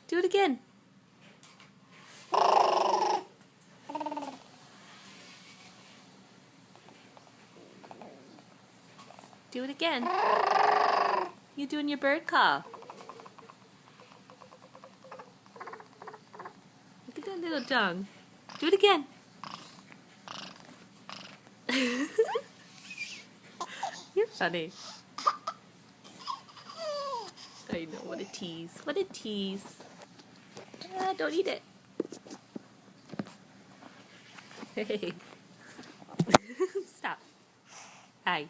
Do it again. Do it again. You doing your bird call. Look at that little tongue. Do it again. You're funny. I know, what a tease. What a tease. Don't eat it. Hey. Stop. Hi.